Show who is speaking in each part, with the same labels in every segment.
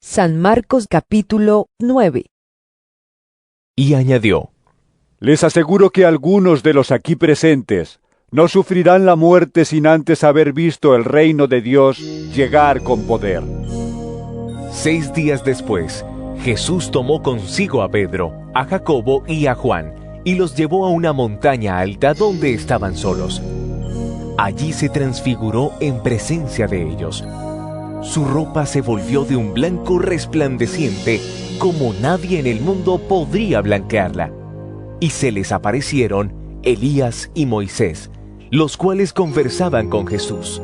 Speaker 1: San Marcos capítulo 9.
Speaker 2: Y añadió:
Speaker 3: Les aseguro que algunos de los aquí presentes no sufrirán la muerte sin antes haber visto el reino de Dios llegar con poder.
Speaker 2: 6 días después, Jesús tomó consigo a Pedro, a Jacobo y a Juan, y los llevó a una montaña alta donde estaban solos. Allí se transfiguró en presencia de ellos. Su ropa se volvió de un blanco resplandeciente, como nadie en el mundo podría blanquearla. Y se les aparecieron Elías y Moisés, los cuales conversaban con Jesús.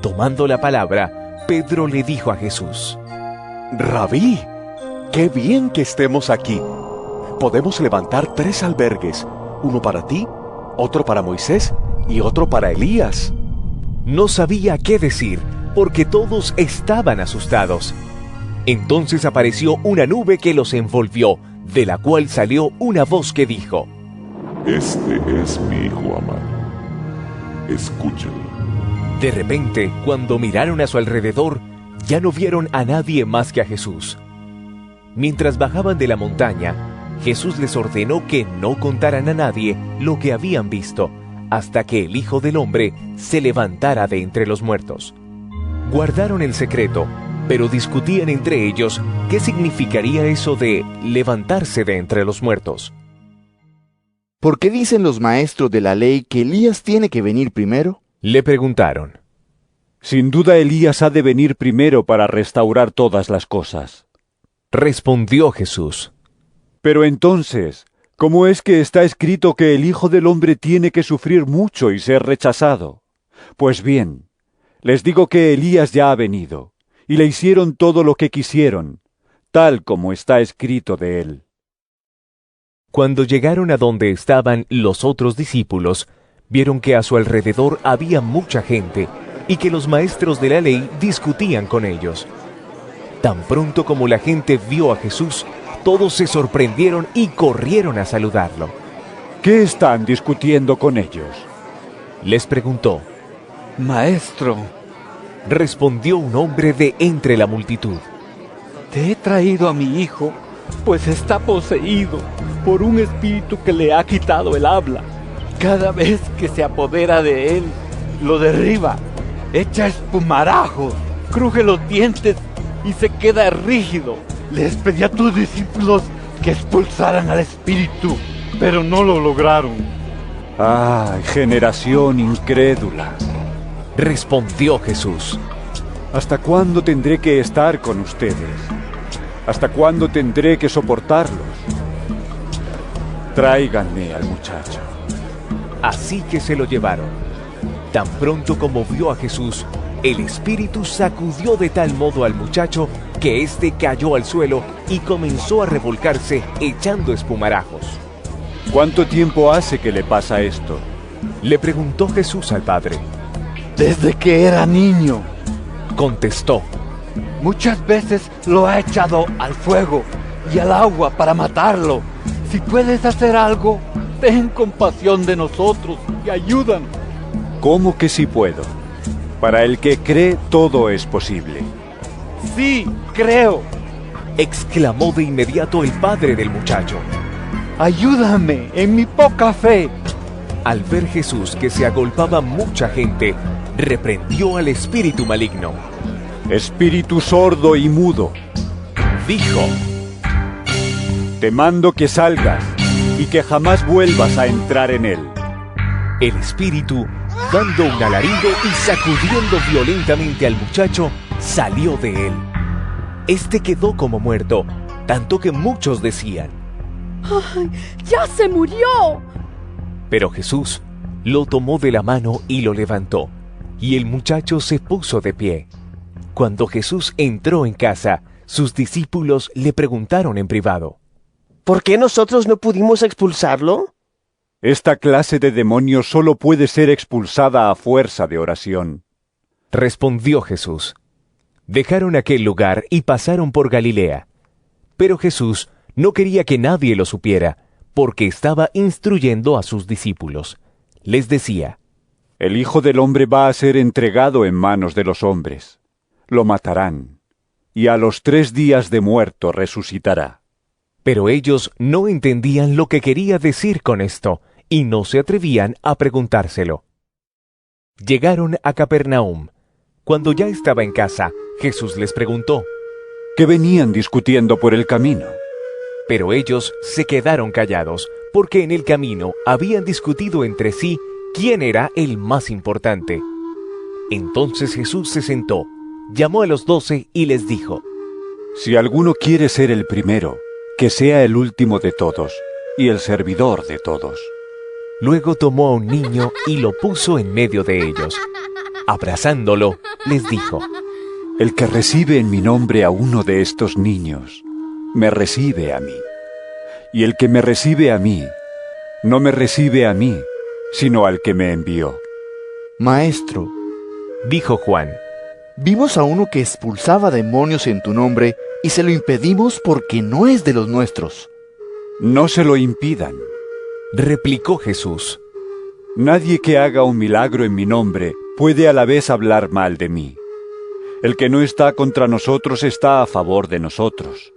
Speaker 2: Tomando la palabra, Pedro le dijo a Jesús:
Speaker 4: Rabí, qué bien que estemos aquí. Podemos levantar 3 albergues, uno para ti, otro para Moisés y otro para Elías.
Speaker 2: No sabía qué decir, porque todos estaban asustados. Entonces apareció una nube que los envolvió, de la cual salió una voz que dijo:
Speaker 5: Este es mi hijo amado. Escúchalo.
Speaker 2: De repente, cuando miraron a su alrededor, ya no vieron a nadie más que a Jesús. Mientras bajaban de la montaña, Jesús les ordenó que no contaran a nadie lo que habían visto, hasta que el Hijo del Hombre se levantara de entre los muertos. Guardaron el secreto, pero discutían entre ellos qué significaría eso de levantarse de entre los muertos.
Speaker 6: ¿Por qué dicen los maestros de la ley que Elías tiene que venir primero?
Speaker 2: Le preguntaron.
Speaker 3: Sin duda Elías ha de venir primero para restaurar todas las cosas.
Speaker 2: Respondió Jesús:
Speaker 3: Pero entonces, ¿cómo es que está escrito que el Hijo del Hombre tiene que sufrir mucho y ser rechazado? Pues bien, les digo que Elías ya ha venido, y le hicieron todo lo que quisieron, tal como está escrito de él.
Speaker 2: Cuando llegaron a donde estaban los otros discípulos, vieron que a su alrededor había mucha gente, y que los maestros de la ley discutían con ellos. Tan pronto como la gente vio a Jesús, todos se sorprendieron y corrieron a saludarlo.
Speaker 3: ¿Qué están discutiendo con ellos?
Speaker 2: Les preguntó.
Speaker 7: Maestro,
Speaker 2: Respondió un hombre de entre la multitud.
Speaker 7: te he traído a mi hijo, pues está poseído por un espíritu que le ha quitado el habla. Cada vez que se apodera de él, lo derriba, echa espumarajos, cruje los dientes y se queda rígido. Les pedí a tus discípulos que expulsaran al espíritu, pero no lo lograron.
Speaker 3: ¡Ay, generación incrédula!
Speaker 2: Respondió Jesús.
Speaker 3: ¿Hasta cuándo tendré que estar con ustedes? ¿Hasta cuándo tendré que soportarlos? Tráiganme al muchacho.
Speaker 2: Así que se lo llevaron. Tan pronto como vio a Jesús, el espíritu sacudió de tal modo al muchacho que éste cayó al suelo y comenzó a revolcarse echando espumarajos.
Speaker 3: ¿Cuánto tiempo hace que le pasa esto?
Speaker 2: Le preguntó Jesús al padre.
Speaker 7: Desde que era niño,
Speaker 2: Contestó.
Speaker 7: muchas veces lo ha echado al fuego y al agua para matarlo. Si puedes hacer algo, ten compasión de nosotros y ayúdanos.
Speaker 3: ¿Cómo que sí puedo? Para el que cree, todo es posible.
Speaker 7: Sí, creo.
Speaker 2: Exclamó de inmediato el padre del muchacho.
Speaker 7: Ayúdame en mi poca fe.
Speaker 2: Al ver Jesús que se agolpaba mucha gente, reprendió al espíritu maligno.
Speaker 3: Espíritu sordo y mudo,
Speaker 2: Dijo:
Speaker 3: te mando que salgas y que jamás vuelvas a entrar en él.
Speaker 2: El espíritu, dando un alarido y sacudiendo violentamente al muchacho, salió de él. Este quedó como muerto, tanto que muchos decían:
Speaker 1: ¡Ay, ya se murió!
Speaker 2: Pero Jesús lo tomó de la mano y lo levantó, y el muchacho se puso de pie. Cuando Jesús entró en casa, sus discípulos le preguntaron en privado:
Speaker 8: ¿Por qué nosotros no pudimos expulsarlo?
Speaker 3: Esta clase de demonios solo puede ser expulsada a fuerza de oración.
Speaker 2: Respondió Jesús. Dejaron aquel lugar y pasaron por Galilea. Pero Jesús no quería que nadie lo supiera, porque estaba instruyendo a sus discípulos. Les decía:
Speaker 3: El Hijo del Hombre va a ser entregado en manos de los hombres. Lo matarán, y a los 3 días de muerto resucitará.
Speaker 2: Pero ellos no entendían lo que quería decir con esto, y no se atrevían a preguntárselo. Llegaron a Capernaum. Cuando ya estaba en casa, Jesús les preguntó,
Speaker 3: ¿Qué venían discutiendo por el camino?
Speaker 2: pero ellos se quedaron callados, porque en el camino habían discutido entre sí quién era el más importante. Entonces Jesús se sentó, llamó a los 12 y les dijo,
Speaker 3: Si alguno quiere ser el primero, que sea el último de todos y el servidor de todos.
Speaker 2: Luego tomó a un niño y lo puso en medio de ellos. Abrazándolo, les dijo,
Speaker 3: El que recibe en mi nombre a uno de estos niños, me recibe a mí. Y el que me recibe a mí, no me recibe a mí, sino al que me envió.
Speaker 6: Maestro,
Speaker 2: dijo Juan,
Speaker 6: vimos a uno que expulsaba demonios en tu nombre y se lo impedimos porque no es de los nuestros.
Speaker 3: No se lo impidan.
Speaker 2: replicó Jesús.
Speaker 3: Nadie que haga un milagro en mi nombre puede a la vez hablar mal de mí. El que no está contra nosotros está a favor de nosotros.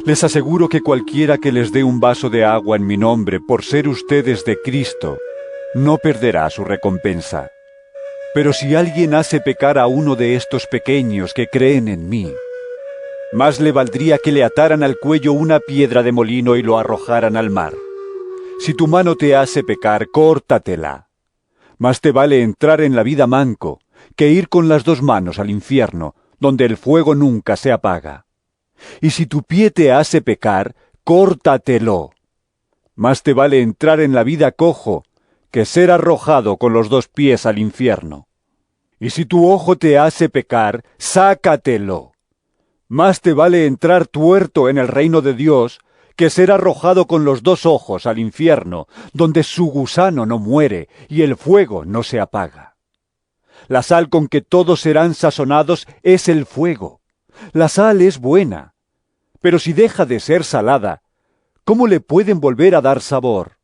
Speaker 3: Les aseguro que cualquiera que les dé un vaso de agua en mi nombre por ser ustedes de Cristo, no perderá su recompensa. Pero si alguien hace pecar a uno de estos pequeños que creen en mí, más le valdría que le ataran al cuello una piedra de molino y lo arrojaran al mar. Si tu mano te hace pecar, córtatela. Más te vale entrar en la vida manco que ir con las 2 manos al infierno, donde el fuego nunca se apaga. Y si tu pie te hace pecar, córtatelo. Más te vale entrar en la vida cojo que ser arrojado con los 2 pies al infierno. Y si tu ojo te hace pecar, sácatelo. Más te vale entrar tuerto en el reino de Dios que ser arrojado con los 2 ojos al infierno, donde su gusano no muere y el fuego no se apaga. La sal con que todos serán sazonados es el fuego. La sal es buena, pero si deja de ser salada, ¿cómo le pueden volver a dar sabor?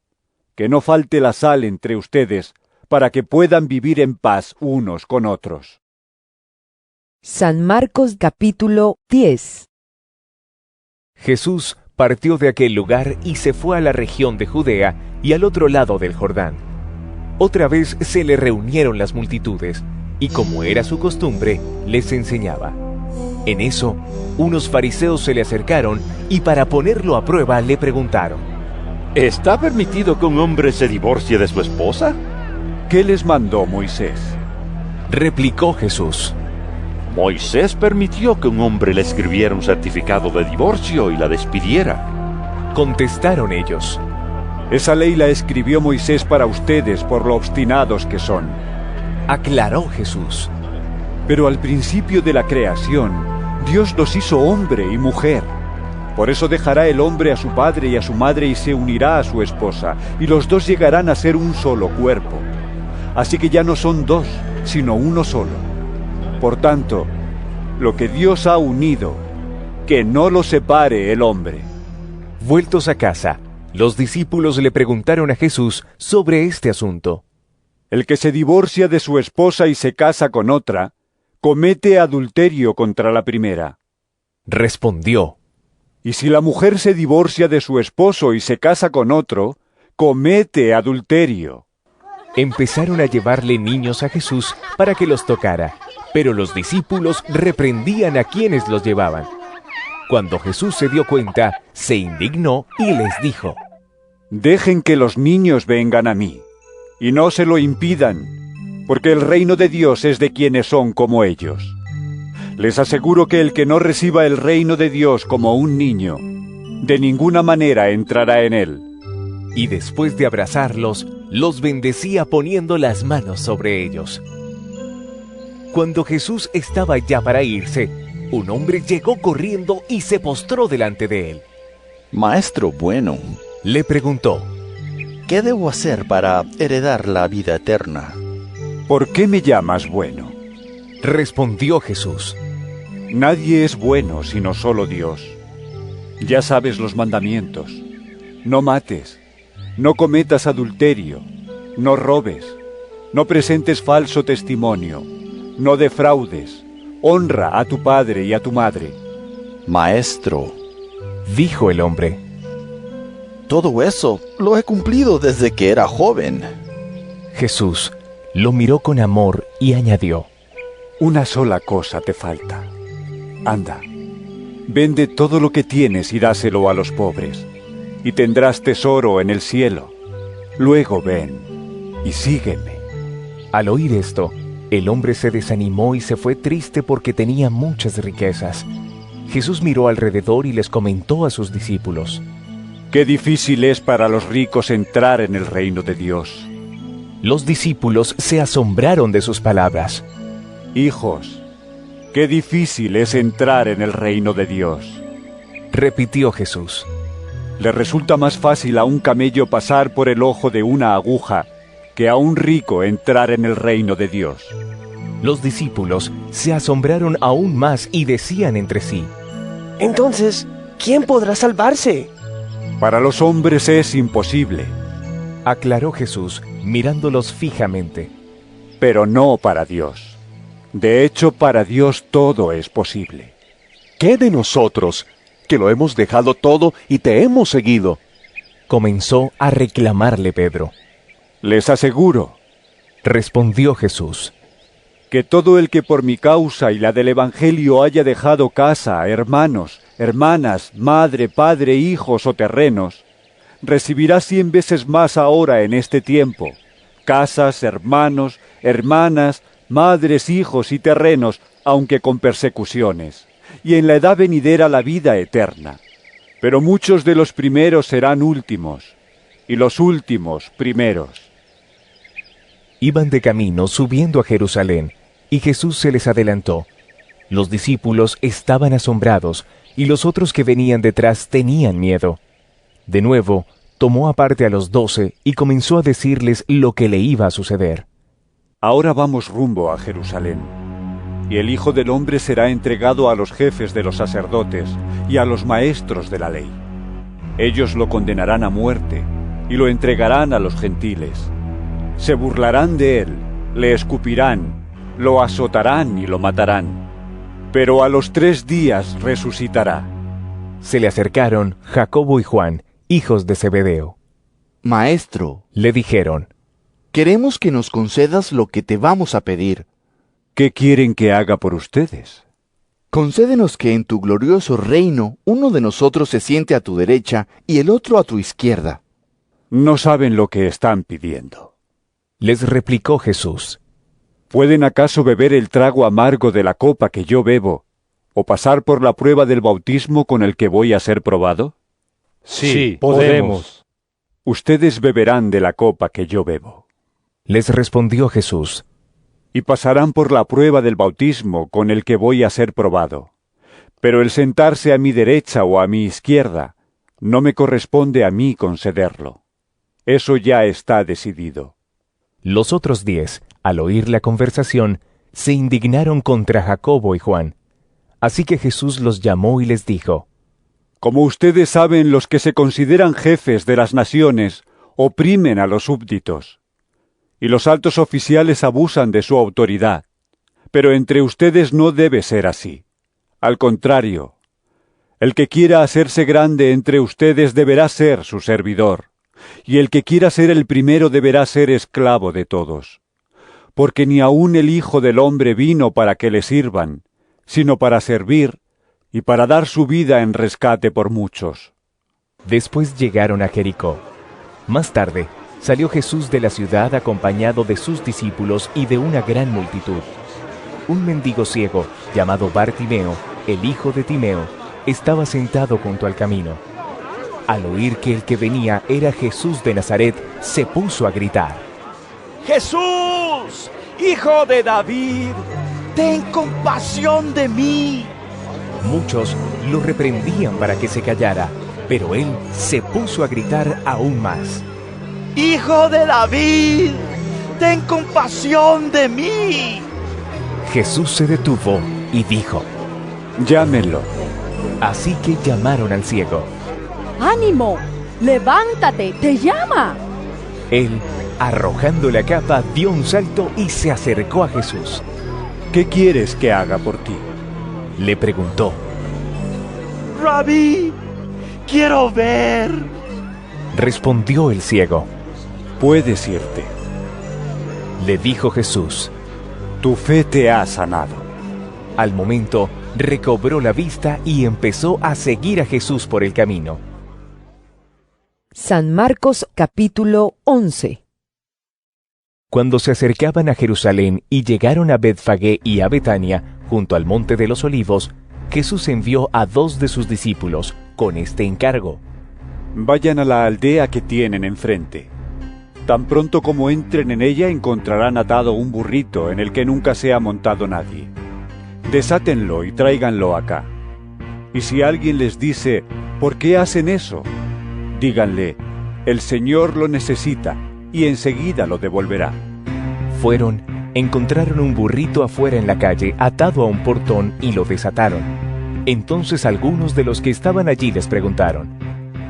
Speaker 3: Que no falte la sal entre ustedes, para que puedan vivir en paz unos con otros.
Speaker 1: San Marcos capítulo 10.
Speaker 2: Jesús partió de aquel lugar y se fue a la región de Judea y al otro lado del Jordán. Otra vez se le reunieron las multitudes, y como era su costumbre, les enseñaba. En eso, unos fariseos se le acercaron y para ponerlo a prueba le preguntaron,
Speaker 9: ¿está permitido que un hombre se divorcie de su esposa?
Speaker 3: ¿Qué les mandó Moisés?
Speaker 2: replicó Jesús.
Speaker 9: Moisés permitió que un hombre le escribiera un certificado de divorcio y la despidiera.
Speaker 2: Contestaron ellos.
Speaker 3: Esa ley la escribió Moisés para ustedes por lo obstinados que son.
Speaker 2: Aclaró Jesús.
Speaker 3: Pero al principio de la creación, Dios los hizo hombre y mujer. Por eso dejará el hombre a su padre y a su madre y se unirá a su esposa, y los 2 llegarán a ser un solo cuerpo. Así que ya no son 2, sino uno solo. Por tanto, lo que Dios ha unido, que no lo separe el hombre.
Speaker 2: Vueltos a casa, los discípulos le preguntaron a Jesús sobre este asunto.
Speaker 3: El que se divorcia de su esposa y se casa con otra, comete adulterio contra la primera.
Speaker 2: Respondió.
Speaker 3: Y si la mujer se divorcia de su esposo y se casa con otro, comete adulterio.
Speaker 2: Empezaron a llevarle niños a Jesús para que los tocara, pero los discípulos reprendían a quienes los llevaban. Cuando Jesús se dio cuenta, se indignó y les dijo,
Speaker 3: Dejen que los niños vengan a mí, y no se lo impidan, porque el reino de Dios es de quienes son como ellos. Les aseguro que el que no reciba el reino de Dios como un niño, de ninguna manera entrará en él.
Speaker 2: Y después de abrazarlos, los bendecía poniendo las manos sobre ellos. Cuando Jesús estaba ya para irse, un hombre llegó corriendo y se postró delante de él.
Speaker 10: Maestro bueno,
Speaker 2: le preguntó,
Speaker 10: ¿qué debo hacer para heredar la vida eterna?
Speaker 3: ¿Por qué me llamas bueno?
Speaker 2: Respondió Jesús.
Speaker 3: Nadie es bueno sino solo Dios. Ya sabes los mandamientos. No mates, no cometas adulterio, no robes, no presentes falso testimonio, no defraudes, honra a tu padre y a tu madre.
Speaker 10: Maestro,
Speaker 2: dijo el hombre.
Speaker 10: todo eso lo he cumplido desde que era joven.
Speaker 2: Jesús lo miró con amor y añadió:
Speaker 3: Una sola cosa te falta. Anda, vende todo lo que tienes y dáselo a los pobres, y tendrás tesoro en el cielo. Luego ven y sígueme.
Speaker 2: Al oír esto, el hombre se desanimó y se fue triste porque tenía muchas riquezas. Jesús miró alrededor y les comentó a sus discípulos:
Speaker 3: Qué difícil es para los ricos entrar en el reino de Dios.
Speaker 2: Los discípulos se asombraron de sus palabras.
Speaker 3: Hijos, qué difícil es entrar en el reino de Dios.
Speaker 2: Repitió Jesús.
Speaker 3: Le resulta más fácil a un camello pasar por el ojo de una aguja que a un rico entrar en el reino de Dios.
Speaker 2: Los discípulos se asombraron aún más y decían entre sí:
Speaker 8: Entonces, ¿quién podrá salvarse?
Speaker 3: Para los hombres es imposible,
Speaker 2: aclaró Jesús, mirándolos fijamente.
Speaker 3: Pero no para Dios. De hecho, para Dios todo es posible.
Speaker 4: ¿Qué de nosotros, que lo hemos dejado todo y te hemos seguido?
Speaker 2: Comenzó a reclamarle Pedro.
Speaker 3: Les aseguro,
Speaker 2: respondió Jesús,
Speaker 3: que todo el que por mi causa y la del Evangelio haya dejado casa, hermanos, hermanas, madre, padre, hijos o terrenos, recibirá 100 veces más ahora en este tiempo, casas, hermanos, hermanas, madres, hijos y terrenos, aunque con persecuciones, y en la edad venidera la vida eterna. Pero muchos de los primeros serán últimos, y los últimos primeros.
Speaker 2: Iban de camino subiendo a Jerusalén, y Jesús se les adelantó. Los discípulos estaban asombrados, y los otros que venían detrás tenían miedo. De nuevo, tomó aparte a los 12 y comenzó a decirles lo que le iba a suceder.
Speaker 3: Ahora vamos rumbo a Jerusalén, y el Hijo del Hombre será entregado a los jefes de los sacerdotes y a los maestros de la ley. Ellos lo condenarán a muerte y lo entregarán a los gentiles. Se burlarán de él, le escupirán, lo azotarán y lo matarán. Pero a los 3 días resucitará.
Speaker 2: Se le acercaron Jacobo y Juan, hijos de Zebedeo.
Speaker 6: Maestro,
Speaker 2: le dijeron:
Speaker 6: queremos que nos concedas lo que te vamos a pedir.
Speaker 3: ¿Qué quieren que haga por ustedes?
Speaker 6: Concédenos que en tu glorioso reino uno de nosotros se siente a tu derecha y el otro a tu izquierda.
Speaker 3: No saben lo que están pidiendo.
Speaker 2: Les replicó Jesús:
Speaker 3: ¿pueden acaso beber el trago amargo de la copa que yo bebo, o pasar por la prueba del bautismo con el que voy a ser probado?
Speaker 11: Sí, podemos.
Speaker 3: Ustedes beberán de la copa que yo bebo.
Speaker 2: Les respondió Jesús:
Speaker 3: y pasarán por la prueba del bautismo con el que voy a ser probado. Pero el sentarse a mi derecha o a mi izquierda no me corresponde a mí concederlo. Eso ya está decidido.
Speaker 2: Los otros 10, al oír la conversación, se indignaron contra Jacobo y Juan. Así que Jesús los llamó y les dijo:
Speaker 3: como ustedes saben, los que se consideran jefes de las naciones oprimen a los súbditos, y los altos oficiales abusan de su autoridad. Pero entre ustedes no debe ser así. Al contrario, el que quiera hacerse grande entre ustedes deberá ser su servidor, y el que quiera ser el primero deberá ser esclavo de todos. Porque ni aun el Hijo del Hombre vino para que le sirvan, sino para servir y para dar su vida en rescate por muchos.
Speaker 2: Después llegaron a Jericó. Más tarde, salió Jesús de la ciudad acompañado de sus discípulos y de una gran multitud. Un mendigo ciego, llamado Bartimeo, el hijo de Timeo, estaba sentado junto al camino. Al oír que el que venía era Jesús de Nazaret, se puso a gritar:
Speaker 7: ¡Jesús, hijo de David, ten compasión de mí!
Speaker 2: Muchos lo reprendían para que se callara, pero él se puso a gritar aún más:
Speaker 7: ¡Hijo de David, ten compasión de mí!
Speaker 2: Jesús se detuvo y dijo:
Speaker 3: llámenlo.
Speaker 2: Así que llamaron al ciego.
Speaker 12: ¡Ánimo! ¡Levántate! ¡Te llama!
Speaker 2: Él, arrojando la capa, dio un salto y se acercó a Jesús.
Speaker 3: ¿qué quieres que haga por ti?
Speaker 2: Le preguntó.
Speaker 4: Rabí, quiero ver.
Speaker 2: Respondió el ciego.
Speaker 3: Puedes irte.
Speaker 2: Le dijo Jesús.
Speaker 3: Tu fe te ha sanado.
Speaker 2: Al momento, recobró la vista y empezó a seguir a Jesús por el camino.
Speaker 1: San Marcos capítulo 11.
Speaker 2: Cuando se acercaban a Jerusalén y llegaron a Betfagé y a Betania, junto al monte de los Olivos, Jesús envió a 2 de sus discípulos con este encargo.
Speaker 3: Vayan a la aldea que tienen enfrente. Tan pronto como entren en ella encontrarán atado un burrito en el que nunca se ha montado nadie. Desátenlo y tráiganlo acá. Y si alguien les dice, ¿por qué hacen eso?, díganle, el Señor lo necesita, y enseguida lo devolverá.
Speaker 2: Fueron, encontraron un burrito afuera en la calle, atado a un portón, y lo desataron. Entonces algunos de los que estaban allí les preguntaron,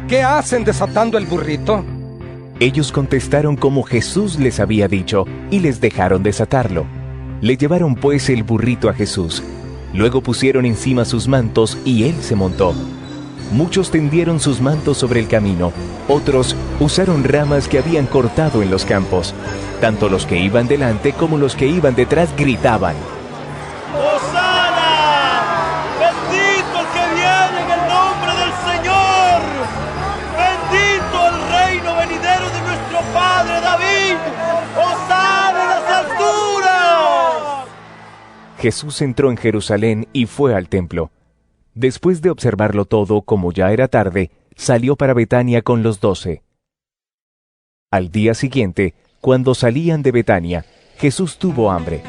Speaker 11: ¿qué hacen desatando el burrito?
Speaker 2: Ellos contestaron como Jesús les había dicho, y les dejaron desatarlo. Le llevaron pues el burrito a Jesús. Luego pusieron encima sus mantos, y él se montó. Muchos tendieron sus mantos sobre el camino, otros usaron ramas que habían cortado en los campos. Tanto los que iban delante como los que iban detrás gritaban:
Speaker 13: ¡Hosana! ¡Bendito el que viene en el nombre del Señor! ¡Bendito el reino venidero de nuestro Padre David! ¡Hosana en las alturas!
Speaker 2: Jesús entró en Jerusalén y fue al templo. Después de observarlo todo, como ya era tarde, salió para Betania con los 12. Al día siguiente, cuando salían de Betania, Jesús tuvo hambre.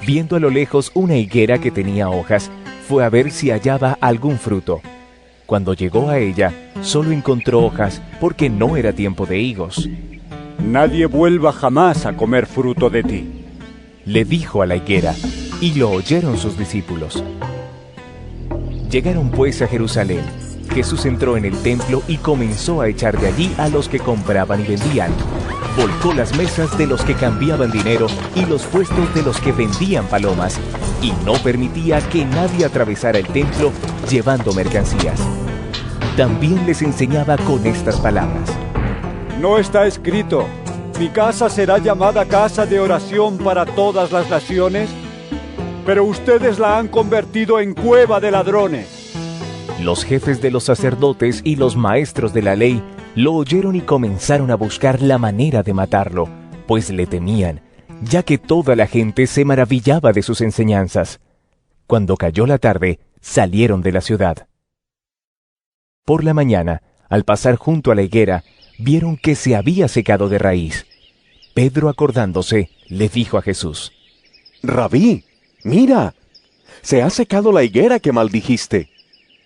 Speaker 2: Viendo a lo lejos una higuera que tenía hojas, fue a ver si hallaba algún fruto. Cuando llegó a ella, solo encontró hojas porque no era tiempo de higos.
Speaker 3: Nadie vuelva jamás a comer fruto de ti,
Speaker 2: le dijo a la higuera, y lo oyeron sus discípulos. Llegaron pues a Jerusalén. Jesús entró en el templo y comenzó a echar de allí a los que compraban y vendían. Volcó las mesas de los que cambiaban dinero y los puestos de los que vendían palomas, y no permitía que nadie atravesara el templo llevando mercancías. También les enseñaba con estas palabras:
Speaker 3: ¿no está escrito, mi casa será llamada casa de oración para todas las naciones? Pero ustedes la han convertido en cueva de ladrones.
Speaker 2: Los jefes de los sacerdotes y los maestros de la ley lo oyeron y comenzaron a buscar la manera de matarlo, pues le temían, ya que toda la gente se maravillaba de sus enseñanzas. Cuando cayó la tarde, salieron de la ciudad. Por la mañana, al pasar junto a la higuera, vieron que se había secado de raíz. Pedro, acordándose, le dijo a Jesús:
Speaker 4: Rabí, mira, se ha secado la higuera que maldijiste.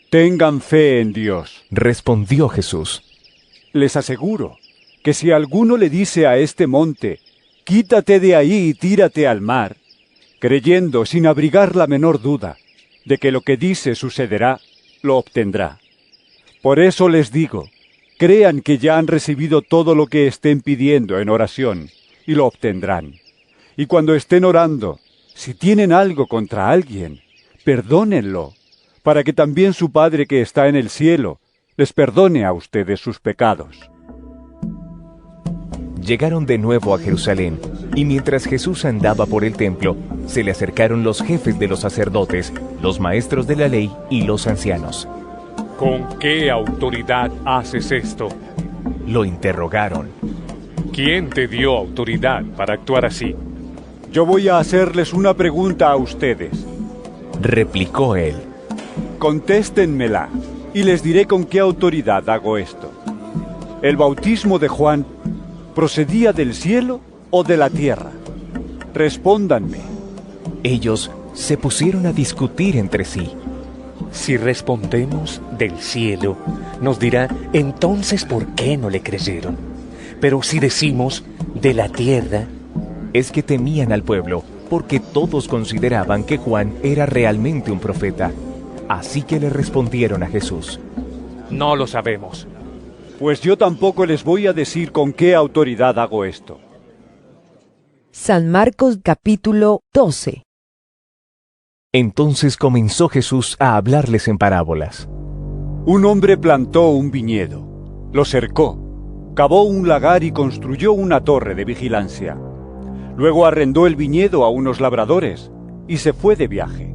Speaker 3: Tengan fe en Dios,
Speaker 2: respondió Jesús.
Speaker 3: Les aseguro que si alguno le dice a este monte, quítate de ahí y tírate al mar, creyendo sin abrigar la menor duda de que lo que dice sucederá, lo obtendrá. Por eso les digo, crean que ya han recibido todo lo que estén pidiendo en oración, y lo obtendrán. Y cuando estén orando, si tienen algo contra alguien, perdónenlo, para que también su Padre que está en el cielo les perdone a ustedes sus pecados.
Speaker 2: Llegaron de nuevo a Jerusalén, y mientras Jesús andaba por el templo, se le acercaron los jefes de los sacerdotes, los maestros de la ley y los ancianos.
Speaker 14: ¿Con qué autoridad haces esto?,
Speaker 2: lo interrogaron.
Speaker 14: ¿Quién te dio autoridad para actuar así?
Speaker 3: Yo voy a hacerles una pregunta a ustedes,
Speaker 2: replicó él.
Speaker 3: Contéstenmela, y les diré con qué autoridad hago esto. ¿El bautismo de Juan procedía del cielo o de la tierra? Respóndanme.
Speaker 2: Ellos se pusieron a discutir entre sí.
Speaker 15: Si respondemos del cielo, nos dirá, entonces ¿por qué no le creyeron? Pero si decimos de la tierra...
Speaker 2: Es que temían al pueblo, porque todos consideraban que Juan era realmente un profeta. Así que le respondieron a Jesús:
Speaker 14: No lo sabemos.
Speaker 3: Pues yo tampoco les voy a decir con qué autoridad hago esto.
Speaker 1: San Marcos capítulo 12.
Speaker 2: Entonces comenzó Jesús a hablarles en parábolas.
Speaker 3: Un hombre plantó un viñedo, lo cercó, cavó un lagar y construyó una torre de vigilancia. Luego arrendó el viñedo a unos labradores y se fue de viaje.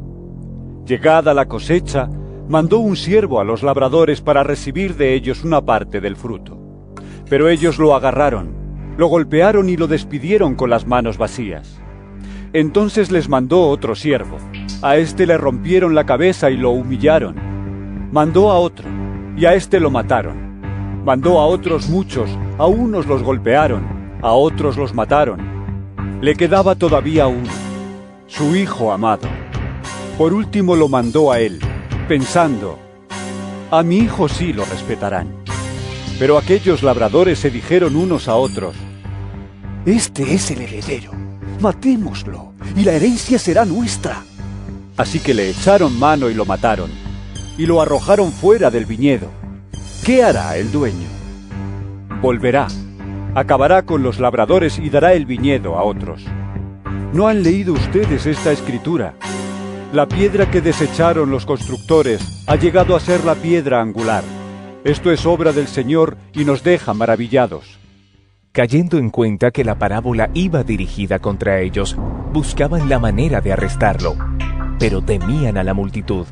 Speaker 3: Llegada la cosecha, mandó un siervo a los labradores para recibir de ellos una parte del fruto. Pero ellos lo agarraron, lo golpearon y lo despidieron con las manos vacías. Entonces les mandó otro siervo. A éste le rompieron la cabeza y lo humillaron. Mandó a otro, y a éste lo mataron. Mandó a otros muchos, a unos los golpearon, a otros los mataron. Le quedaba todavía uno, su hijo amado. Por último lo mandó a él, pensando, a mi hijo sí lo respetarán. Pero aquellos labradores se dijeron unos a otros, este es el heredero, matémoslo, y la herencia será nuestra. Así que le echaron mano y lo mataron, y lo arrojaron fuera del viñedo. ¿Qué hará el dueño? Volverá, acabará con los labradores y dará el viñedo a otros. ¿No han leído ustedes esta escritura? La piedra que desecharon los constructores ha llegado a ser la piedra angular. Esto es obra del Señor y nos deja maravillados.
Speaker 2: Cayendo en cuenta que la parábola iba dirigida contra ellos, buscaban la manera de arrestarlo, pero temían a la multitud,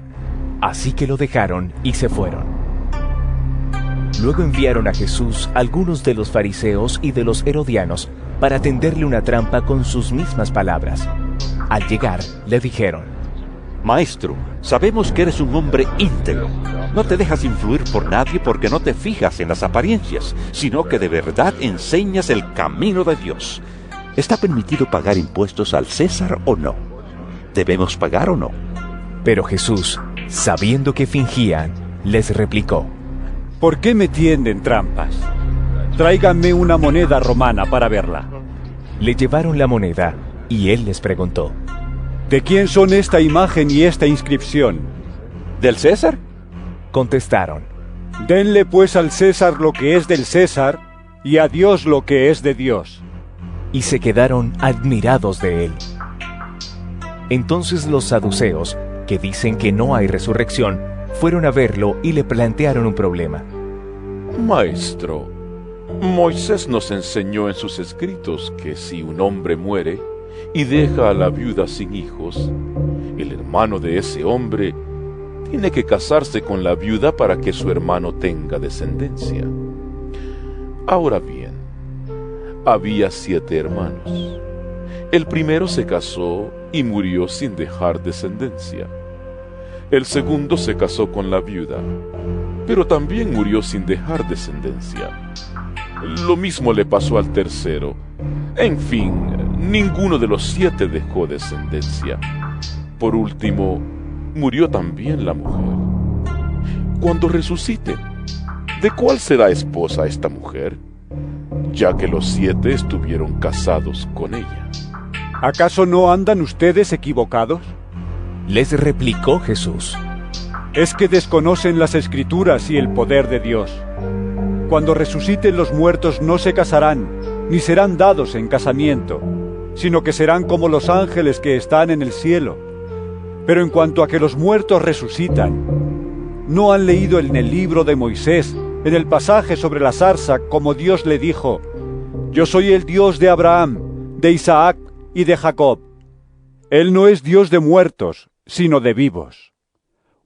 Speaker 2: así que lo dejaron y se fueron. Luego enviaron a Jesús algunos de los fariseos y de los herodianos para tenderle una trampa con sus mismas palabras. Al llegar, le dijeron:
Speaker 9: Maestro, sabemos que eres un hombre íntegro. No te dejas influir por nadie porque no te fijas en las apariencias, sino que de verdad enseñas el camino de Dios. ¿Está permitido pagar impuestos al César o no? ¿Debemos pagar o no?
Speaker 2: Pero Jesús, sabiendo que fingían, les replicó:
Speaker 3: ¿Por qué me tienden trampas? Tráiganme una moneda romana para verla.
Speaker 2: Le llevaron la moneda y él les preguntó:
Speaker 3: ¿De quién son esta imagen y esta inscripción?
Speaker 9: ¿Del César?
Speaker 2: Contestaron:
Speaker 3: Denle pues al César lo que es del César y a Dios lo que es de Dios.
Speaker 2: Y se quedaron admirados de él. Entonces los saduceos, que dicen que no hay resurrección, fueron a verlo y le plantearon un problema.
Speaker 5: Maestro, Moisés nos enseñó en sus escritos que si un hombre muere y deja a la viuda sin hijos, el hermano de ese hombre tiene que casarse con la viuda para que su hermano tenga descendencia. Ahora bien, había 7 hermanos. El primero se casó y murió sin dejar descendencia. El segundo se casó con la viuda, pero también murió sin dejar descendencia. Lo mismo le pasó al tercero. En fin, ninguno de los 7 dejó descendencia. Por último, murió también la mujer. Cuando resucite, ¿de cuál será esposa esta mujer? Ya que los 7 estuvieron casados con ella.
Speaker 3: ¿Acaso no andan ustedes equivocados?
Speaker 2: Les replicó Jesús:
Speaker 3: Es que desconocen las Escrituras y el poder de Dios. Cuando resuciten los muertos no se casarán, ni serán dados en casamiento, sino que serán como los ángeles que están en el cielo. Pero en cuanto a que los muertos resucitan, ¿no han leído en el libro de Moisés, en el pasaje sobre la zarza, como Dios le dijo: Yo soy el Dios de Abraham, de Isaac y de Jacob? Él no es Dios de muertos, sino de vivos.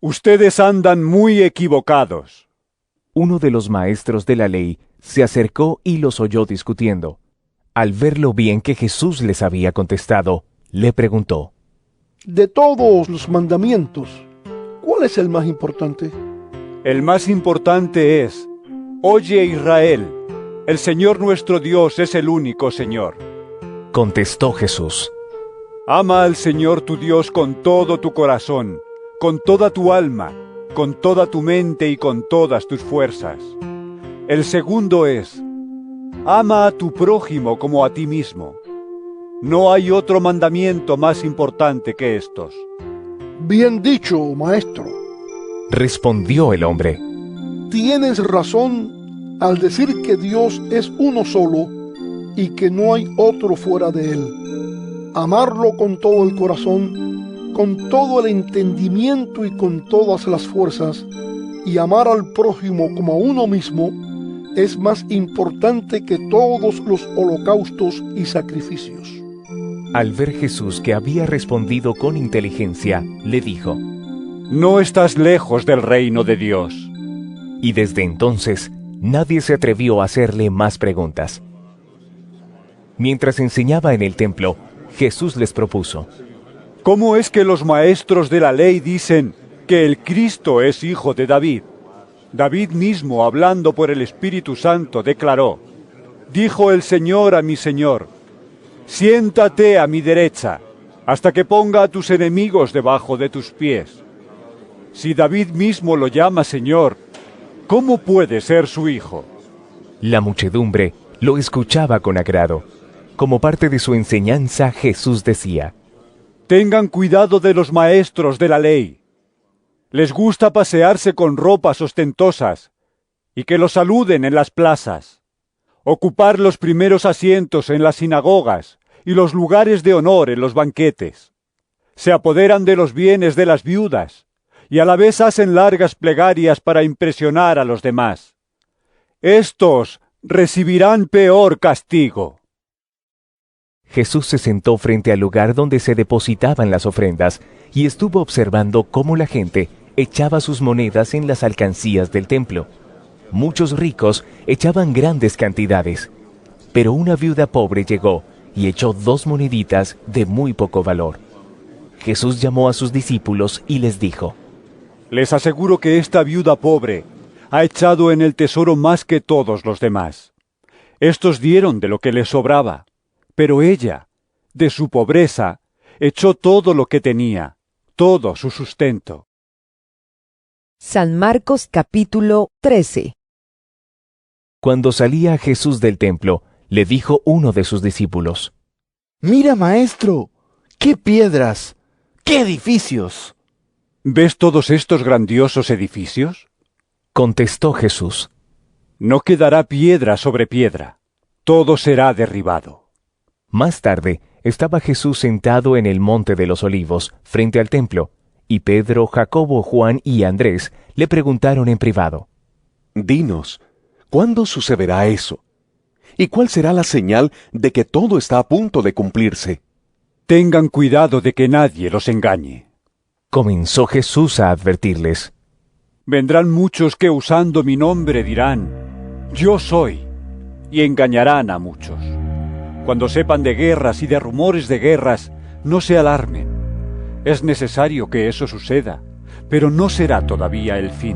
Speaker 3: Ustedes andan muy equivocados.
Speaker 2: Uno de los maestros de la ley se acercó y los oyó discutiendo. Al ver lo bien que Jesús les había contestado, le preguntó:
Speaker 16: De todos los mandamientos, ¿cuál es el más importante?
Speaker 3: El más importante es: Oye, Israel, el Señor nuestro Dios es el único Señor.
Speaker 2: Contestó Jesús:
Speaker 3: Ama al Señor tu Dios con todo tu corazón, con toda tu alma, con toda tu mente y con todas tus fuerzas. El segundo es: ama a tu prójimo como a ti mismo. No hay otro mandamiento más importante que estos.
Speaker 16: Bien dicho, maestro.
Speaker 2: Respondió el hombre:
Speaker 16: Tienes razón al decir que Dios es uno solo y que no hay otro fuera de él. Amarlo con todo el corazón, con todo el entendimiento y con todas las fuerzas, y amar al prójimo como a uno mismo, es más importante que todos los holocaustos y sacrificios.
Speaker 2: Al ver Jesús que había respondido con inteligencia, le dijo:
Speaker 3: No estás lejos del reino de Dios.
Speaker 2: Y desde entonces, nadie se atrevió a hacerle más preguntas. Mientras enseñaba en el templo, Jesús les propuso:
Speaker 3: ¿Cómo es que los maestros de la ley dicen que el Cristo es hijo de David? David mismo, hablando por el Espíritu Santo, declaró: Dijo el Señor a mi Señor: Siéntate a mi derecha, hasta que ponga a tus enemigos debajo de tus pies. Si David mismo lo llama Señor, ¿cómo puede ser su hijo?
Speaker 2: La muchedumbre lo escuchaba con agrado. Como parte de su enseñanza, Jesús decía:
Speaker 3: Tengan cuidado de los maestros de la ley. Les gusta pasearse con ropas ostentosas y que los saluden en las plazas, ocupar los primeros asientos en las sinagogas y los lugares de honor en los banquetes. Se apoderan de los bienes de las viudas y a la vez hacen largas plegarias para impresionar a los demás. Estos recibirán peor castigo.
Speaker 2: Jesús se sentó frente al lugar donde se depositaban las ofrendas y estuvo observando cómo la gente echaba sus monedas en las alcancías del templo. Muchos ricos echaban grandes cantidades, pero una viuda pobre llegó y echó 2 moneditas de muy poco valor. Jesús llamó a sus discípulos y les dijo:
Speaker 3: Les aseguro que esta viuda pobre ha echado en el tesoro más que todos los demás. Estos dieron de lo que les sobraba, pero ella, de su pobreza, echó todo lo que tenía, todo su sustento.
Speaker 1: San Marcos capítulo 13.
Speaker 2: Cuando salía Jesús del templo, le dijo uno de sus discípulos:
Speaker 6: Mira, maestro, qué piedras, qué edificios.
Speaker 3: ¿Ves todos estos grandiosos edificios?
Speaker 2: Contestó Jesús:
Speaker 3: No quedará piedra sobre piedra, todo será derribado.
Speaker 2: Más tarde, estaba Jesús sentado en el monte de los Olivos, frente al templo, y Pedro, Jacobo, Juan y Andrés le preguntaron en privado:
Speaker 4: Dinos, ¿cuándo sucederá eso? ¿Y cuál será la señal de que todo está a punto de cumplirse?
Speaker 3: Tengan cuidado de que nadie los engañe.
Speaker 2: Comenzó Jesús a advertirles:
Speaker 3: Vendrán muchos que usando mi nombre dirán: Yo soy, y engañarán a muchos. Cuando sepan de guerras y de rumores de guerras, no se alarmen. Es necesario que eso suceda, pero no será todavía el fin.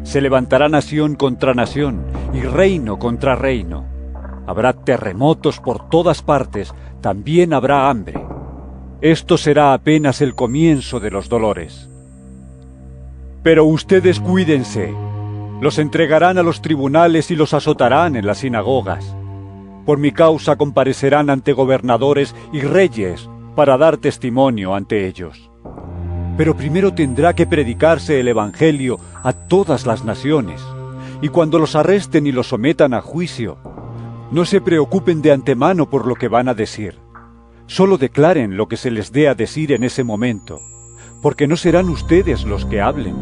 Speaker 3: Se levantará nación contra nación y reino contra reino. Habrá terremotos por todas partes, también habrá hambre. Esto será apenas el comienzo de los dolores. Pero ustedes cuídense. Los entregarán a los tribunales y los azotarán en las sinagogas. Por mi causa comparecerán ante gobernadores y reyes para dar testimonio ante ellos. Pero primero tendrá que predicarse el Evangelio a todas las naciones, y cuando los arresten y los sometan a juicio, no se preocupen de antemano por lo que van a decir. Solo declaren lo que se les dé a decir en ese momento, porque no serán ustedes los que hablen,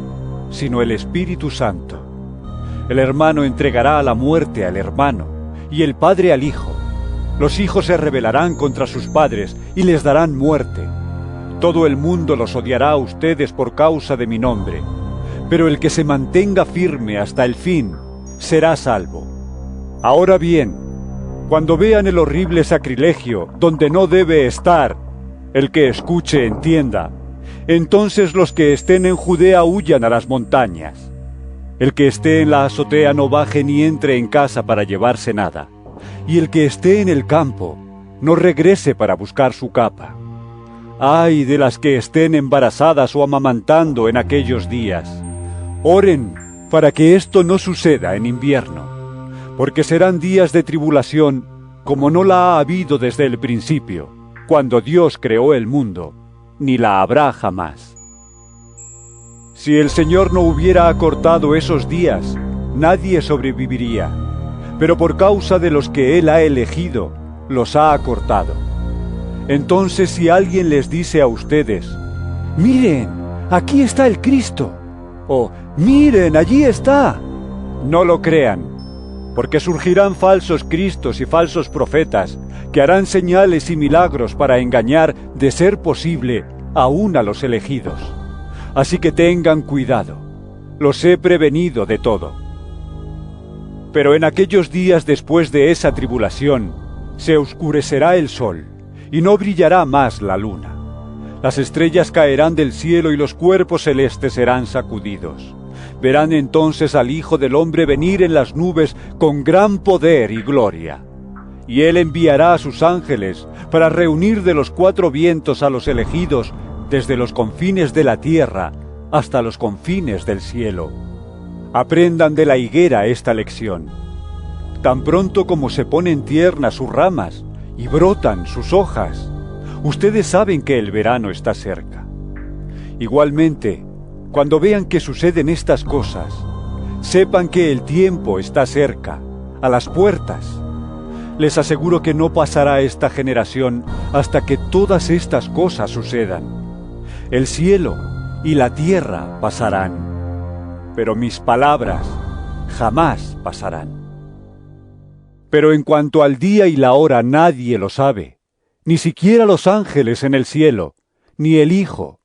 Speaker 3: sino el Espíritu Santo. El hermano entregará a la muerte al hermano, y el padre al hijo. Los hijos se rebelarán contra sus padres y les darán muerte. Todo el mundo los odiará a ustedes por causa de mi nombre, pero el que se mantenga firme hasta el fin será salvo. Ahora bien, cuando vean el horrible sacrilegio donde no debe estar, el que escuche entienda, entonces los que estén en Judea huyan a las montañas. El que esté en la azotea no baje ni entre en casa para llevarse nada, y el que esté en el campo no regrese para buscar su capa. ¡Ay de las que estén embarazadas o amamantando en aquellos días! Oren para que esto no suceda en invierno, porque serán días de tribulación como no la ha habido desde el principio, cuando Dios creó el mundo, ni la habrá jamás. Si el Señor no hubiera acortado esos días, nadie sobreviviría, pero por causa de los que Él ha elegido, los ha acortado. Entonces, si alguien les dice a ustedes, miren, aquí está el Cristo. O, miren, allí está. No lo crean, porque surgirán falsos cristos y falsos profetas que harán señales y milagros para engañar, de ser posible, aún a los elegidos. Así que tengan cuidado, los he prevenido de todo. Pero en aquellos días después de esa tribulación, se oscurecerá el sol, y no brillará más la luna. Las estrellas caerán del cielo y los cuerpos celestes serán sacudidos. Verán entonces al Hijo del Hombre venir en las nubes con gran poder y gloria. Y Él enviará a sus ángeles para reunir de los cuatro vientos a los elegidos, desde los confines de la tierra hasta los confines del cielo. Aprendan de la higuera esta lección. Tan pronto como se ponen tiernas sus ramas y brotan sus hojas, ustedes saben que el verano está cerca. Igualmente, cuando vean que suceden estas cosas, sepan que el tiempo está cerca, a las puertas. Les aseguro que no pasará esta generación hasta que todas estas cosas sucedan. El cielo y la tierra pasarán, pero mis palabras jamás pasarán. Pero en cuanto al día y la hora nadie lo sabe, ni siquiera los ángeles en el cielo, ni el Hijo,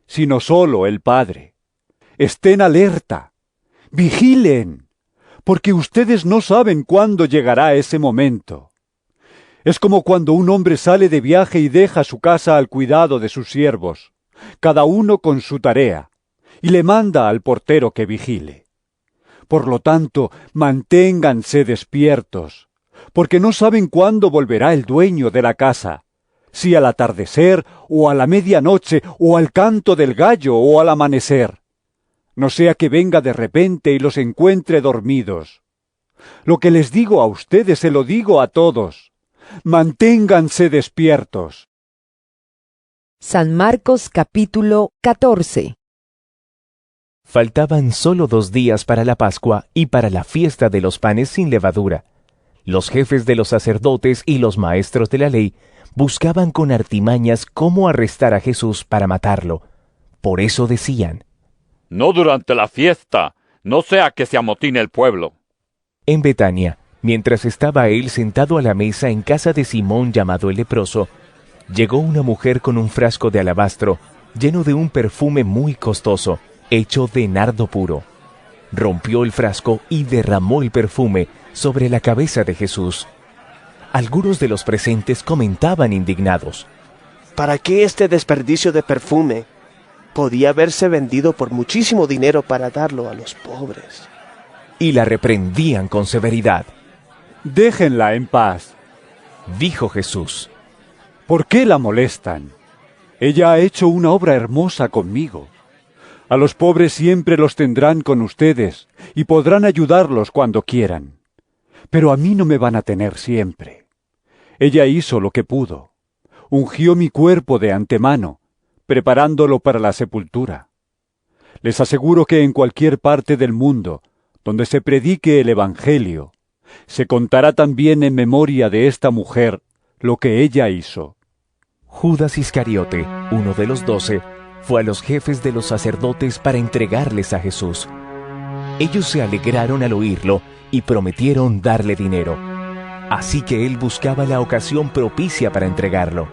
Speaker 3: sino solo el Padre. Estén alerta, vigilen, porque ustedes no saben cuándo llegará ese momento. Es como cuando un hombre sale de viaje y deja su casa al cuidado de sus siervos, cada uno con su tarea, y le manda al portero que vigile. Por lo tanto, manténganse despiertos, porque no saben cuándo volverá el dueño de la casa, si al atardecer, o a la medianoche, o al canto del gallo, o al amanecer. No sea que venga de repente y los encuentre dormidos. Lo que les digo a ustedes se lo digo a todos. Manténganse despiertos.
Speaker 1: San Marcos capítulo 14.
Speaker 2: Faltaban solo 2 días para la Pascua y para la fiesta de los panes sin levadura. Los jefes de los sacerdotes y los maestros de la ley buscaban con artimañas cómo arrestar a Jesús para matarlo. Por eso decían:
Speaker 5: no durante la fiesta, no sea que se amotine el pueblo.
Speaker 2: En Betania, mientras estaba él sentado a la mesa en casa de Simón llamado el leproso, llegó una mujer con un frasco de alabastro lleno de un perfume muy costoso, hecho de nardo puro. Rompió el frasco y derramó el perfume sobre la cabeza de Jesús. Algunos de los presentes comentaban indignados:
Speaker 8: ¿para qué este desperdicio de perfume? Podía haberse vendido por muchísimo dinero para darlo a los pobres.
Speaker 2: Y la reprendían con severidad.
Speaker 3: Déjenla en paz,
Speaker 2: dijo Jesús.
Speaker 3: ¿Por qué la molestan? Ella ha hecho una obra hermosa conmigo. A los pobres siempre los tendrán con ustedes y podrán ayudarlos cuando quieran. Pero a mí no me van a tener siempre. Ella hizo lo que pudo. Ungió mi cuerpo de antemano, preparándolo para la sepultura. Les aseguro que en cualquier parte del mundo donde se predique el Evangelio, se contará también en memoria de esta mujer lo que ella hizo.
Speaker 2: Judas Iscariote, uno de los 12, fue a los jefes de los sacerdotes para entregarles a Jesús. Ellos se alegraron al oírlo y prometieron darle dinero. Así que él buscaba la ocasión propicia para entregarlo.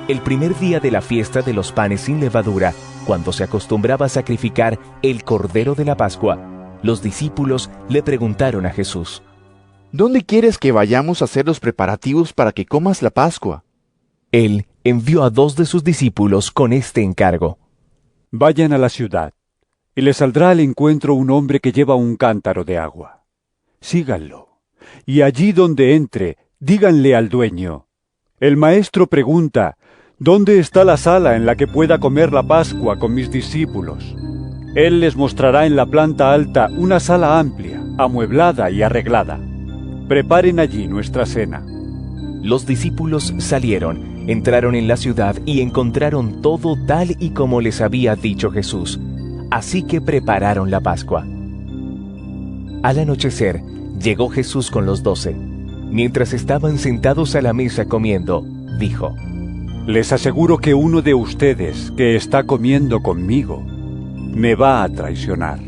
Speaker 2: El primer día de la fiesta de los panes sin levadura, cuando se acostumbraba a sacrificar el cordero de la Pascua, los discípulos le preguntaron a Jesús:
Speaker 6: ¿dónde quieres que vayamos a hacer los preparativos para que comas la Pascua?
Speaker 2: Él envió a 2 de sus discípulos con este encargo:
Speaker 3: vayan a la ciudad, y les saldrá al encuentro un hombre que lleva un cántaro de agua. Síganlo, y allí donde entre, díganle al dueño: el maestro pregunta, ¿dónde está la sala en la que pueda comer la Pascua con mis discípulos? Él les mostrará en la planta alta una sala amplia, amueblada y arreglada. Preparen allí nuestra cena.
Speaker 2: Los discípulos salieron, entraron en la ciudad y encontraron todo tal y como les había dicho Jesús. Así que prepararon la Pascua. Al anochecer, llegó Jesús con los 12. Mientras estaban sentados a la mesa comiendo, dijo:
Speaker 3: Les aseguro que uno de ustedes que está comiendo conmigo me va a traicionar.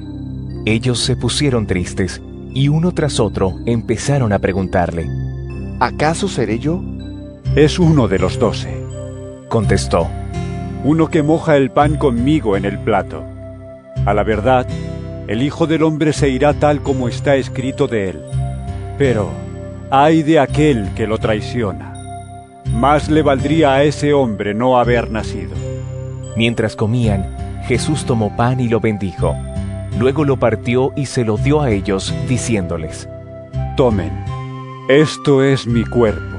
Speaker 2: Ellos se pusieron tristes y uno tras otro empezaron a preguntarle:
Speaker 6: ¿Acaso seré yo?
Speaker 3: Es uno de los 12,
Speaker 2: contestó.
Speaker 3: Uno que moja el pan conmigo en el plato. A la verdad, el Hijo del Hombre se irá tal como está escrito de él. Pero, ay de aquel que lo traiciona. Más le valdría a ese hombre no haber nacido.
Speaker 2: Mientras comían, Jesús tomó pan y lo bendijo. Luego lo partió y se lo dio a ellos, diciéndoles:
Speaker 3: Tomen, esto es mi cuerpo.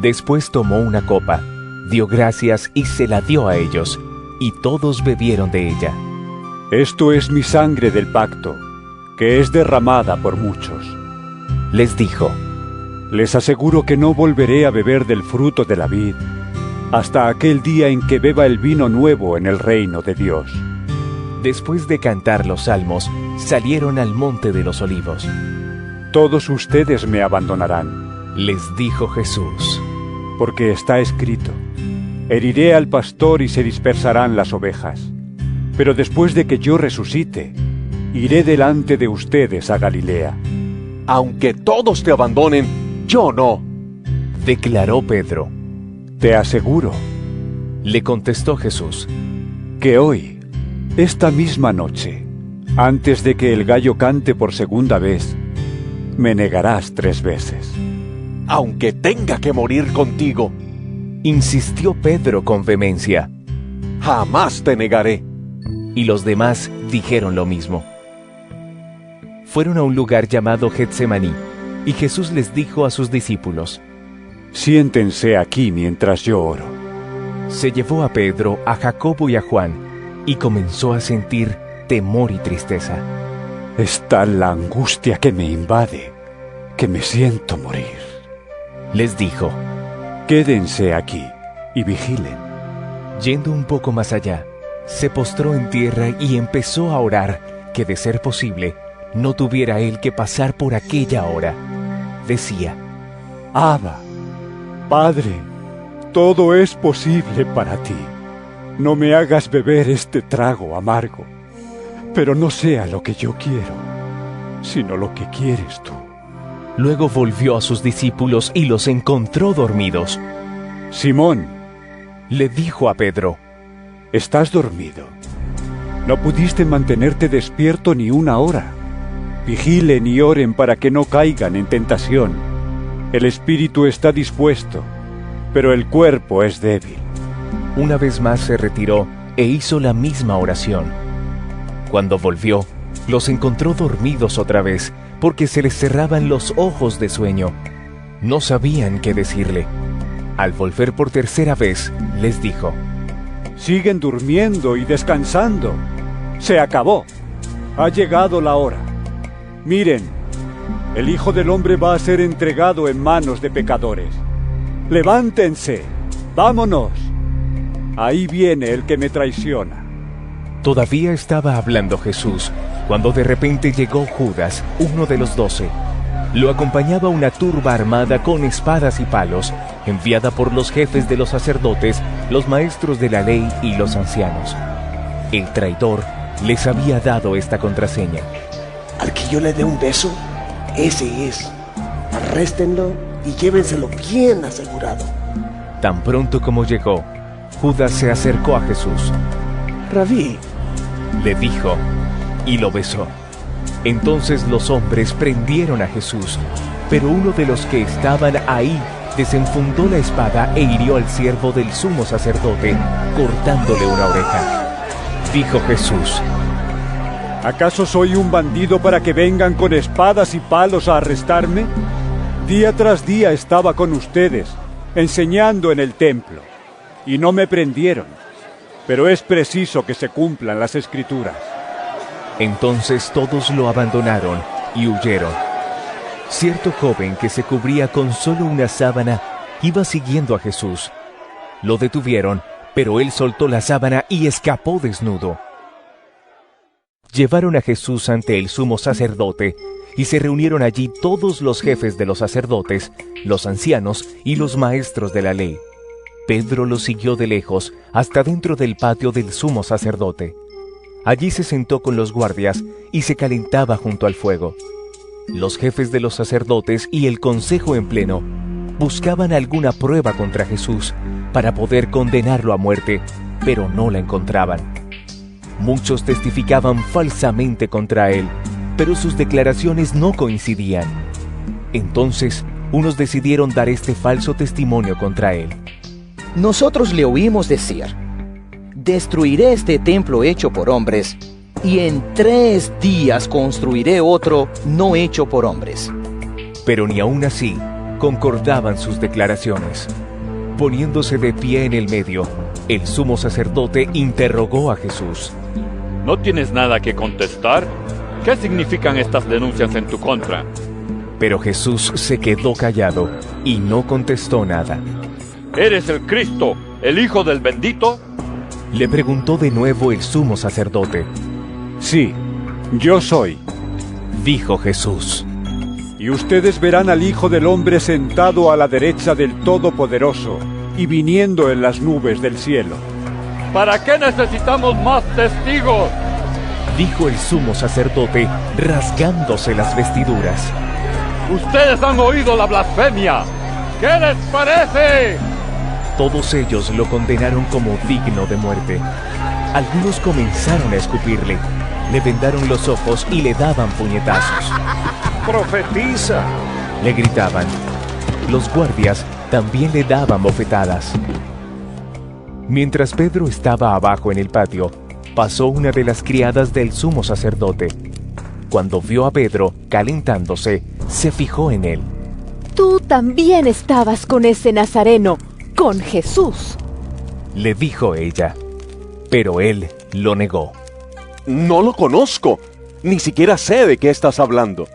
Speaker 2: Después tomó una copa, dio gracias y se la dio a ellos, y todos bebieron de ella.
Speaker 3: Esto es mi sangre del pacto, que es derramada por muchos.
Speaker 2: Les dijo:
Speaker 3: Les aseguro que no volveré a beber del fruto de la vid, hasta aquel día en que beba el vino nuevo en el reino de Dios.
Speaker 2: Después de cantar los salmos, salieron al monte de los olivos.
Speaker 3: Todos ustedes me abandonarán,
Speaker 2: les dijo Jesús,
Speaker 3: porque está escrito: heriré al pastor y se dispersarán las ovejas. Pero después de que yo resucite, iré delante de ustedes a Galilea.
Speaker 4: Aunque todos te abandonen, yo no,
Speaker 2: declaró Pedro.
Speaker 3: Te aseguro,
Speaker 2: le contestó Jesús,
Speaker 3: que hoy, esta misma noche, antes de que el gallo cante por segunda vez, me negarás 3 veces.
Speaker 4: Aunque tenga que morir contigo,
Speaker 2: insistió Pedro con vehemencia.
Speaker 4: Jamás te negaré.
Speaker 2: Y los demás dijeron lo mismo. Fueron a un lugar llamado Getsemaní, y Jesús les dijo a sus discípulos:
Speaker 3: Siéntense aquí mientras yo oro.
Speaker 2: Se llevó a Pedro, a Jacobo y a Juan, y comenzó a sentir temor y tristeza.
Speaker 3: Es tal la angustia que me invade, que me siento morir.
Speaker 2: Les dijo:
Speaker 3: Quédense aquí y vigilen.
Speaker 2: Yendo un poco más allá, se postró en tierra y empezó a orar que, de ser posible, no tuviera él que pasar por aquella hora. Decía:
Speaker 3: Abba, Padre, todo es posible para ti. No me hagas beber este trago amargo, pero no sea lo que yo quiero, sino lo que quieres tú.
Speaker 2: Luego volvió a sus discípulos y los encontró dormidos.
Speaker 3: Simón,
Speaker 2: le dijo a Pedro:
Speaker 3: ¿estás dormido? ¿No pudiste mantenerte despierto ni una hora? Vigilen y oren para que no caigan en tentación. El espíritu está dispuesto, pero el cuerpo es débil.
Speaker 2: Una vez más se retiró e hizo la misma oración. Cuando volvió, los encontró dormidos otra vez, porque se les cerraban los ojos de sueño. No sabían qué decirle. Al volver por tercera vez, les dijo:
Speaker 3: Siguen durmiendo y descansando. Se acabó. Ha llegado la hora. Miren, el Hijo del Hombre va a ser entregado en manos de pecadores. Levántense, vámonos. Ahí viene el que me traiciona.
Speaker 2: Todavía estaba hablando Jesús, cuando de repente llegó Judas, uno de los 12. Lo acompañaba una turba armada con espadas y palos, enviada por los jefes de los sacerdotes, los maestros de la ley y los ancianos. El traidor les había dado esta contraseña:
Speaker 8: al que yo le dé un beso, ese es. Arréstenlo y llévenselo bien asegurado.
Speaker 2: Tan pronto como llegó, Judas se acercó a Jesús.
Speaker 8: Rabí,
Speaker 2: le dijo, y lo besó. Entonces los hombres prendieron a Jesús, pero uno de los que estaban ahí desenfundó la espada e hirió al siervo del sumo sacerdote, cortándole una oreja. Dijo Jesús:
Speaker 3: ¿acaso soy un bandido para que vengan con espadas y palos a arrestarme? Día tras día estaba con ustedes, enseñando en el templo, y no me prendieron. Pero es preciso que se cumplan las Escrituras.
Speaker 2: Entonces todos lo abandonaron y huyeron. Cierto joven que se cubría con solo una sábana iba siguiendo a Jesús. Lo detuvieron, pero él soltó la sábana y escapó desnudo. Llevaron a Jesús ante el sumo sacerdote, y se reunieron allí todos los jefes de los sacerdotes, los ancianos y los maestros de la ley. Pedro lo siguió de lejos hasta dentro del patio del sumo sacerdote. Allí se sentó con los guardias y se calentaba junto al fuego. Los jefes de los sacerdotes y el consejo en pleno buscaban alguna prueba contra Jesús para poder condenarlo a muerte, pero no la encontraban. Muchos testificaban falsamente contra él, pero sus declaraciones no coincidían. Entonces, unos decidieron dar este falso testimonio contra él.
Speaker 17: Nosotros le oímos decir: destruiré este templo hecho por hombres, y en 3 días construiré otro no hecho por hombres.
Speaker 2: Pero ni aún así concordaban sus declaraciones. Poniéndose de pie en el medio, el sumo sacerdote interrogó a Jesús.
Speaker 7: ¿No tienes nada que contestar? ¿Qué significan estas denuncias en tu contra?
Speaker 2: Pero Jesús se quedó callado y no contestó nada.
Speaker 7: ¿Eres el Cristo, el Hijo del Bendito?
Speaker 2: Le preguntó de nuevo el sumo sacerdote.
Speaker 3: Sí, yo soy,
Speaker 2: dijo Jesús.
Speaker 3: Y ustedes verán al Hijo del Hombre sentado a la derecha del Todopoderoso y viniendo en las nubes del cielo.
Speaker 7: ¿Para qué necesitamos más testigos?,
Speaker 2: dijo el sumo sacerdote, rasgándose las vestiduras.
Speaker 7: ¡Ustedes han oído la blasfemia! ¿Qué les parece?
Speaker 2: Todos ellos lo condenaron como digno de muerte. Algunos comenzaron a escupirle, le vendaron los ojos y le daban puñetazos.
Speaker 14: ¡Profetiza!,
Speaker 2: le gritaban. Los guardias también le daban bofetadas. Mientras Pedro estaba abajo en el patio, pasó una de las criadas del sumo sacerdote. Cuando vio a Pedro calentándose, se fijó en él.
Speaker 12: Tú también estabas con ese nazareno, con Jesús,
Speaker 2: le dijo ella, pero él lo negó.
Speaker 4: No lo conozco, ni siquiera sé de qué estás hablando.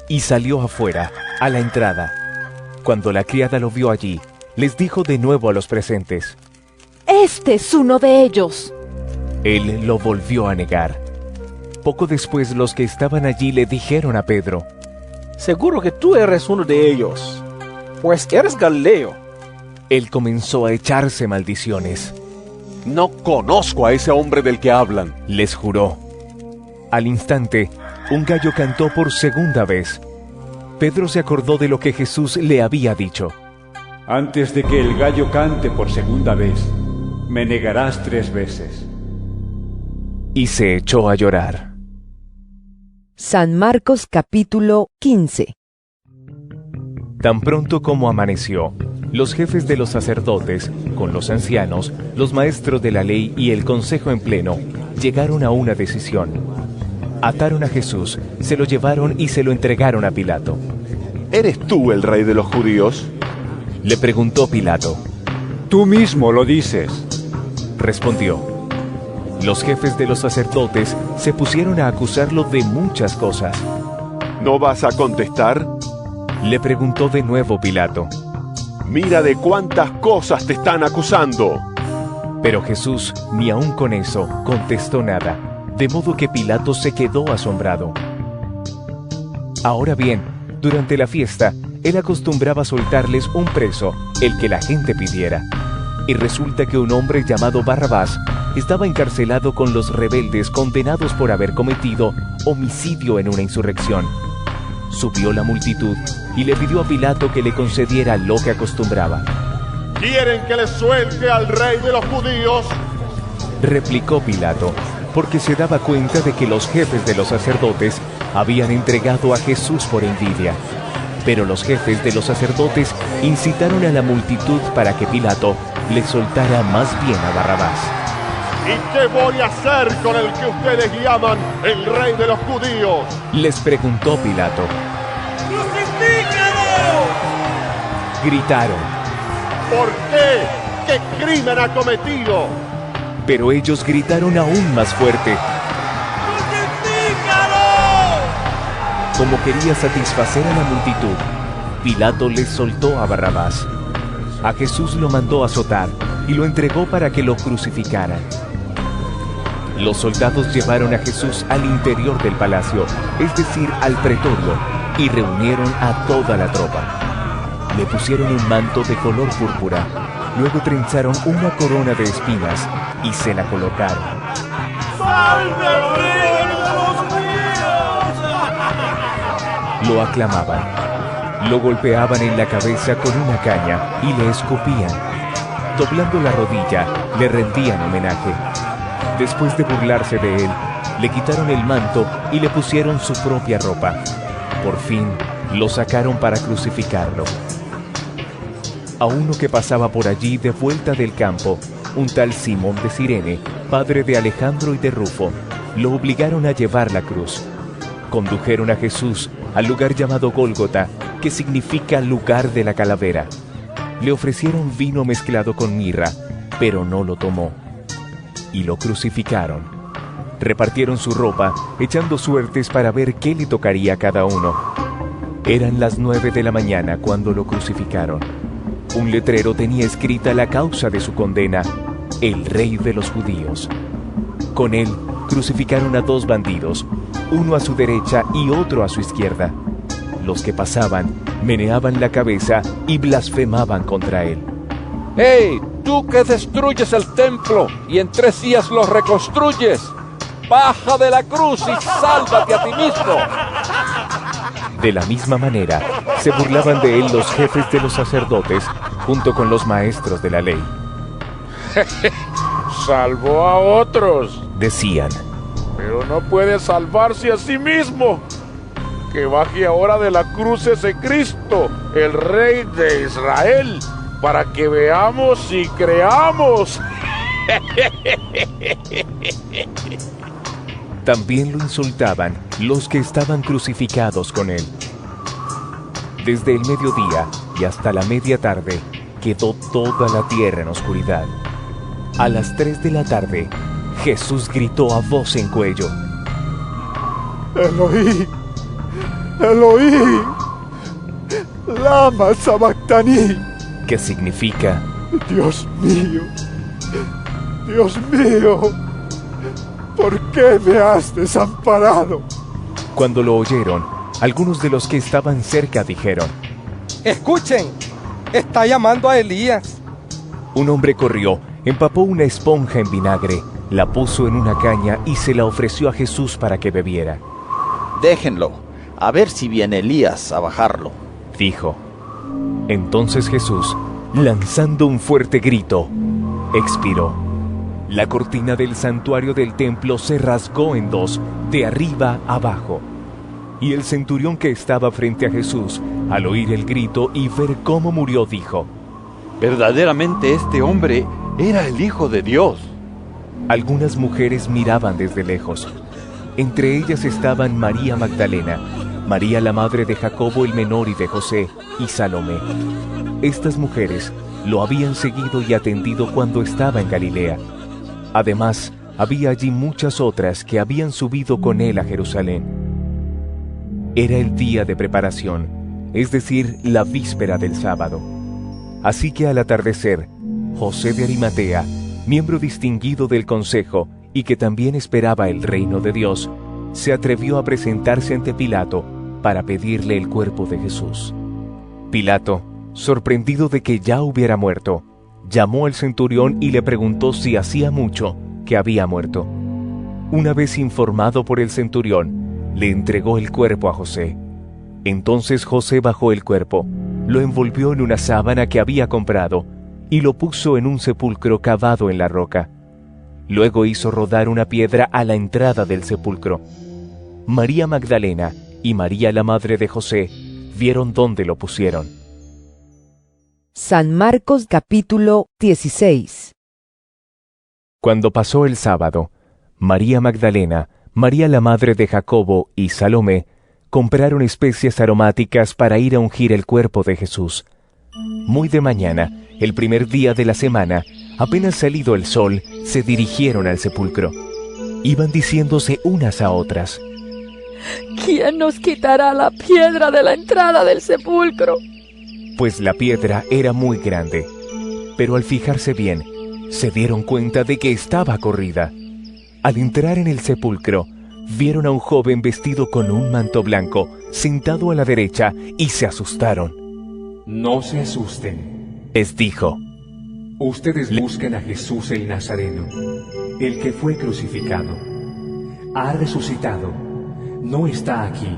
Speaker 2: Y salió afuera, a la entrada. Cuando la criada lo vio allí, les dijo de nuevo a los presentes:
Speaker 12: este es uno de ellos.
Speaker 2: Él lo volvió a negar. Poco después los que estaban allí le dijeron a Pedro:
Speaker 8: seguro que tú eres uno de ellos, pues eres Galileo.
Speaker 2: Él comenzó a echarse maldiciones.
Speaker 4: No conozco a ese hombre del que hablan,
Speaker 2: les juró. Al instante, un gallo cantó por segunda vez. Pedro se acordó de lo que Jesús le había dicho.
Speaker 3: Antes de que el gallo cante por segunda vez, me negarás 3 veces.
Speaker 2: Y se echó a llorar.
Speaker 1: San Marcos capítulo 15.
Speaker 2: Tan pronto como amaneció, los jefes de los sacerdotes, con los ancianos, los maestros de la ley y el consejo en pleno, llegaron a una decisión. Ataron a Jesús, se lo llevaron y se lo entregaron a Pilato.
Speaker 4: ¿Eres tú el rey de los judíos?,
Speaker 2: le preguntó Pilato.
Speaker 3: Tú mismo lo dices,
Speaker 2: respondió. Los jefes de los sacerdotes se pusieron a acusarlo de muchas cosas.
Speaker 4: ¿No vas a contestar?,
Speaker 2: le preguntó de nuevo Pilato.
Speaker 4: Mira de cuántas cosas te están acusando.
Speaker 2: Pero Jesús, ni aun con eso, contestó nada, de modo que Pilato se quedó asombrado. Ahora bien, durante la fiesta, él acostumbraba soltarles un preso, el que la gente pidiera. Y resulta que un hombre llamado Barrabás estaba encarcelado con los rebeldes condenados por haber cometido homicidio en una insurrección. Subió la multitud y le pidió a Pilato que le concediera lo que acostumbraba.
Speaker 18: ¿Quieren que les suelte al rey de los judíos?,
Speaker 2: replicó Pilato, porque se daba cuenta de que los jefes de los sacerdotes habían entregado a Jesús por envidia. Pero los jefes de los sacerdotes incitaron a la multitud para que Pilato le soltara más bien a Barrabás.
Speaker 18: ¿Y qué voy a hacer con el que ustedes llaman el rey de los judíos?,
Speaker 2: les preguntó Pilato.
Speaker 18: ¡Crucifíquenlo!,
Speaker 2: gritaron.
Speaker 18: ¿Por qué? ¿Qué crimen ha cometido?
Speaker 2: Pero ellos gritaron aún más fuerte.
Speaker 18: ¡Crucifícalo!
Speaker 2: Como quería satisfacer a la multitud, Pilato les soltó a Barrabás. A Jesús lo mandó azotar y lo entregó para que lo crucificaran. Los soldados llevaron a Jesús al interior del palacio, es decir, al pretorio, y reunieron a toda la tropa. Le pusieron un manto de color púrpura, Luego trenzaron una corona de espinas y se la colocaron.
Speaker 13: ¡Salve al rey de los judíos!
Speaker 2: Lo aclamaban. Lo golpeaban en la cabeza con una caña y le escupían. Doblando la rodilla, le rendían homenaje. Después de burlarse de él, le quitaron el manto y le pusieron su propia ropa. Por fin, lo sacaron para crucificarlo. A uno que pasaba por allí de vuelta del campo, un tal Simón de Cirene, padre de Alejandro y de Rufo, lo obligaron a llevar la cruz. Condujeron a Jesús al lugar llamado Gólgota, que significa lugar de la calavera. Le ofrecieron vino mezclado con mirra, pero no lo tomó. Y lo crucificaron. Repartieron su ropa, echando suertes para ver qué le tocaría a cada uno. Eran las 9 de la mañana cuando lo crucificaron. Un letrero tenía escrita la causa de su condena: el rey de los judíos. Con él crucificaron a 2 bandidos, uno a su derecha y otro a su izquierda. Los que pasaban meneaban la cabeza y blasfemaban contra él.
Speaker 9: ¡Hey! ¡Tú que destruyes el templo y en 3 días lo reconstruyes! ¡Baja de la cruz y sálvate a ti mismo!
Speaker 2: De la misma manera, se burlaban de él los jefes de los sacerdotes junto con los maestros de la ley.
Speaker 5: Salvó a otros,
Speaker 2: decían,
Speaker 5: pero no puede salvarse a sí mismo. Que baje ahora de la cruz ese Cristo, el Rey de Israel, para que veamos y creamos.
Speaker 2: También lo insultaban los que estaban crucificados con él. Desde el mediodía y hasta la media tarde quedó toda la tierra en oscuridad. A las 3 de la tarde, Jesús gritó a voz en cuello:
Speaker 3: Eloí, Eloí, lama sabactani,
Speaker 2: que significa:
Speaker 3: Dios mío, ¿por qué me has desamparado?
Speaker 2: Cuando lo oyeron, algunos de los que estaban cerca dijeron:
Speaker 11: ¡Escuchen! ¡Está llamando a Elías!
Speaker 2: Un hombre corrió, empapó una esponja en vinagre, la puso en una caña y se la ofreció a Jesús para que bebiera.
Speaker 10: Déjenlo, a ver si viene Elías a bajarlo,
Speaker 2: dijo. Entonces Jesús, lanzando un fuerte grito, expiró. La cortina del santuario del templo se rasgó en 2, de arriba abajo. Y el centurión que estaba frente a Jesús, al oír el grito y ver cómo murió, dijo:
Speaker 9: verdaderamente este hombre era el Hijo de Dios.
Speaker 2: Algunas mujeres miraban desde lejos. Entre ellas estaban María Magdalena, María la madre de Jacobo el menor y de José, y Salomé. Estas mujeres lo habían seguido y atendido cuando estaba en Galilea. Además, había allí muchas otras que habían subido con él a Jerusalén. Era el día de preparación, es decir, la víspera del sábado. Así que al atardecer, José de Arimatea, miembro distinguido del consejo y que también esperaba el reino de Dios, se atrevió a presentarse ante Pilato para pedirle el cuerpo de Jesús. Pilato, sorprendido de que ya hubiera muerto, llamó al centurión y le preguntó si hacía mucho que había muerto. Una vez informado por el centurión, le entregó el cuerpo a José. Entonces José bajó el cuerpo, lo envolvió en una sábana que había comprado y lo puso en un sepulcro cavado en la roca. Luego hizo rodar una piedra a la entrada del sepulcro. María Magdalena y María la madre de José vieron dónde lo pusieron.
Speaker 1: San Marcos capítulo 16.
Speaker 2: Cuando pasó el sábado, María Magdalena, María la madre de Jacobo y Salomé compraron especias aromáticas para ir a ungir el cuerpo de Jesús. Muy de mañana, el primer día de la semana, apenas salido el sol, se dirigieron al sepulcro. Iban diciéndose unas a otras:
Speaker 12: ¿Quién nos quitará la piedra de la entrada del sepulcro?
Speaker 2: Pues la piedra era muy grande. Pero al fijarse bien, se dieron cuenta de que estaba corrida. Al entrar en el sepulcro, vieron a un joven vestido con un manto blanco, sentado a la derecha, y se asustaron.
Speaker 15: No se asusten,
Speaker 2: les dijo.
Speaker 15: Ustedes buscan a Jesús el Nazareno, el que fue crucificado. Ha resucitado, no está aquí.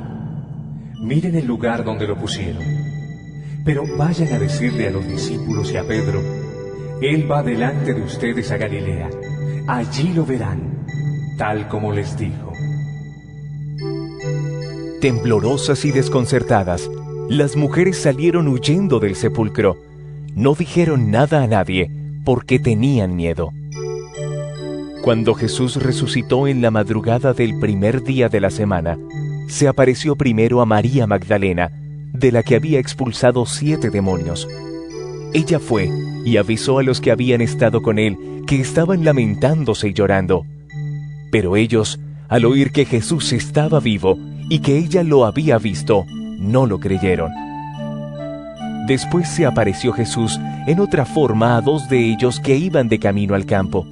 Speaker 15: Miren el lugar donde lo pusieron. Pero vayan a decirle a los discípulos y a Pedro, Él va delante de ustedes a Galilea. Allí lo verán, tal como les dijo.
Speaker 2: Temblorosas y desconcertadas, las mujeres salieron huyendo del sepulcro. No dijeron nada a nadie porque tenían miedo. Cuando Jesús resucitó en la madrugada del primer día de la semana, se apareció primero a María Magdalena, de la que había expulsado 7 demonios. Ella fue y avisó a los que habían estado con él que estaban lamentándose y llorando. Pero ellos, al oír que Jesús estaba vivo y que ella lo había visto, no lo creyeron. Después se apareció Jesús en otra forma a 2 de ellos que iban de camino al campo.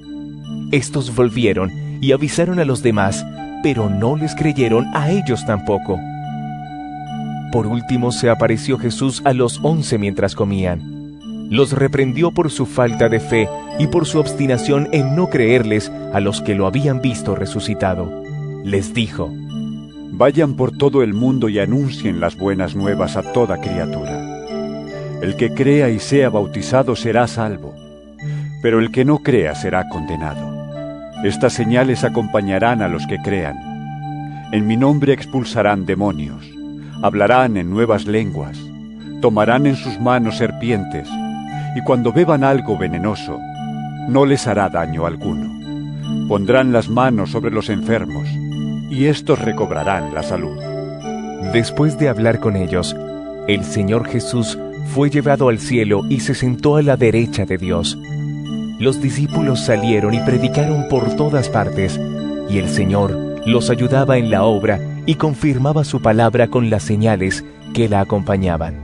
Speaker 2: Estos volvieron y avisaron a los demás, pero no les creyeron a ellos tampoco. Por último se apareció Jesús a los 11 mientras comían. Los reprendió por su falta de fe y por su obstinación en no creerles a los que lo habían visto resucitado. Les dijo:
Speaker 3: Vayan por todo el mundo y anuncien las buenas nuevas a toda criatura. El que crea y sea bautizado será salvo, pero el que no crea será condenado. Estas señales acompañarán a los que crean. En mi nombre expulsarán demonios, hablarán en nuevas lenguas, tomarán en sus manos serpientes, y cuando beban algo venenoso, no les hará daño alguno. Pondrán las manos sobre los enfermos, y éstos recobrarán la salud.
Speaker 2: Después de hablar con ellos, el Señor Jesús fue llevado al cielo y se sentó a la derecha de Dios. Los discípulos salieron y predicaron por todas partes, y el Señor los ayudaba en la obra y confirmaba su palabra con las señales que la acompañaban.